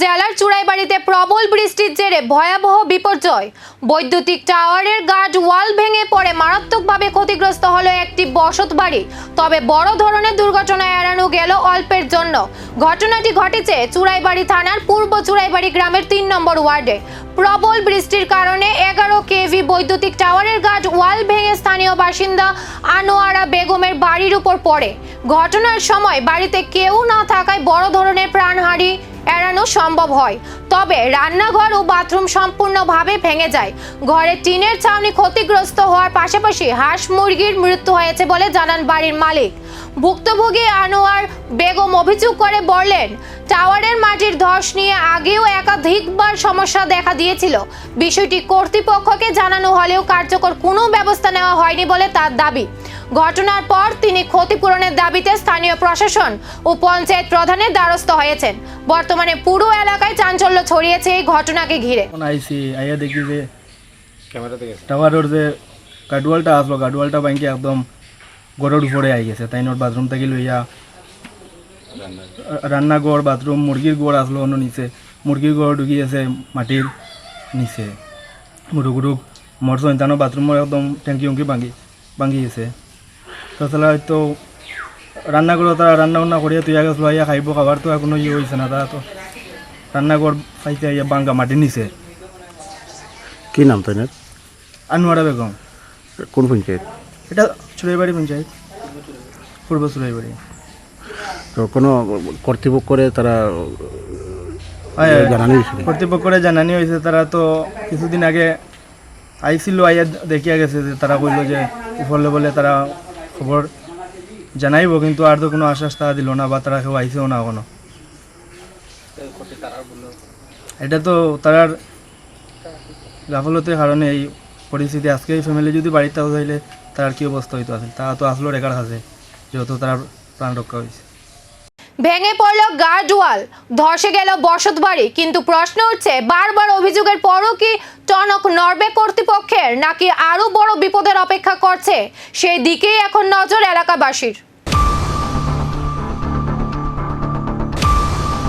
জেলার চুড়াইবাড়িতে প্রবল বৃষ্টির জেরে ভয়াবহ বিপর্যয়। বৈদ্যুতিক টাওয়ারের গার্ড ওয়াল ভেঙে পড়ে মারাত্মকভাবে ক্ষতিগ্রস্ত হলো একটি বসতবাড়ি। তবে বড় ধরনের দুর্ঘটনা এড়ানো গেল অল্পের জন্য। ঘটনাটি ঘটেছে চুড়াইবাড়ি থানার পূর্ব চুড়াইবাড়ি গ্রামের ৩ নম্বর ওয়ার্ডে। প্রবল বৃষ্টির কারণে 11 কেভি বৈদ্যুতিক টাওয়ারের গার্ড ওয়াল ভেঙে স্থানীয় বাসিন্দা আনোয়ারা বেগমের বাড়ির উপর পড়ে। ঘটনার সময় বাড়িতে কেউ না থাকায় বড় ধরনের প্রাণহানি এড়ানো সম্ভব হয়। তবে রান্নাঘর ও বাথরুম সম্পূর্ণভাবে ভেঙে যায়। ঘরে টিনের ছাউনি ক্ষতিগ্রস্ত হওয়ার পাশাপাশি হাঁস মুরগির মৃত্যু হয়েছে বলে জানান বাড়ির মালিক। ভুক্তভোগী আনোয়ার বেগম অভিযোগ করে বললেন, টাওয়ারের মাটির ধস নিয়ে আগেও একাধিকবার সমস্যা দেখা দিয়েছিল। বিষয়টি কর্তৃপক্ষকে জানানো হলেও কার্যকর কোনো ব্যবস্থা নেওয়া হয়নি বলে তার দাবি। ঘটনার পর তিনি ক্ষতিপূরণের দাবিতে স্থানীয় প্রশাসন ও পঞ্চায়েত প্রধানের দ্বারস্থ হয়েছেন। বর্তমানে পুরো এলাকায় চাঞ্চল্য ছড়িয়েছে এই ঘটনাকে ঘিরে। আইয়া দেখি যে টাওয়ারের যে গাডওয়ালটা আসলো, গাডওয়ালটা ভাঙি একদম গড়ের উপরে আই গেছে। তাই নোর বাথরুম থেকে লইয়া রান্নাঘর বাথরুম মুরগির গোড় আসলো অন্য নিচে, মুরগির গোড় ঢুকি আছে মাটির নিচে। মুরুগুরুক মর সন্তানো বাথরুমের একদম ট্যাঙ্কি উঙ্কি ভাঙি গেছে। তাছাড়া হয়তো রান্নাঘর তারা রান্না বান্না করিয়া তুই আগে আইয়া খাইব, খাবার তো আর কোনো ইয়ে হয়েছে না। তারা তো রান্নাঘর খাইতে আইয়া ভাঙ্গা মাটির নিচে। কি নাম তাই? আনোয়ারা বেগম। কোন পঞ্চায়েত এটা? চুড়াইবাড়ি পঞ্চায়েত, পূর্ব চুড়াইবাড়ি। তো কোনো কর্তৃপক্ষরে তারা জানানি হয়েছে? কর্তৃপক্ষরে জানানি হয়েছে। তারা তো কিছুদিন আগে আইছিল, আইয়া দেখিয়া গেছে যে তারা কইল যে উপর লেভেলে তারা খবর জানাইব, কিন্তু আর তো কোনো আশ্বাস তারা দিল না বা তারা কেউ আইসেও না এখনো। এটা তো তারার গাফলতির কারণে এই পরিস্থিতি। আজকে এই ফ্যামিলি যদি বাড়িতে চাইলে তার কি অবস্থা হইতো আছে, তারা তো আসলো রেখার কাছে, যেহেতু তার প্রাণ রক্ষা হয়েছে। ভেঙে পড়ল গার্ড ওয়াল, ধসে গেল বসতবাড়ি, কিন্তু প্রশ্ন উঠছে বারবার অভিযোগের পরও কি টনক নড়বে কর্তৃপক্ষের, নাকি আরো বড় বিপদের অপেক্ষা করছে? সেই দিকেই এখন নজর এলাকাবাসীর।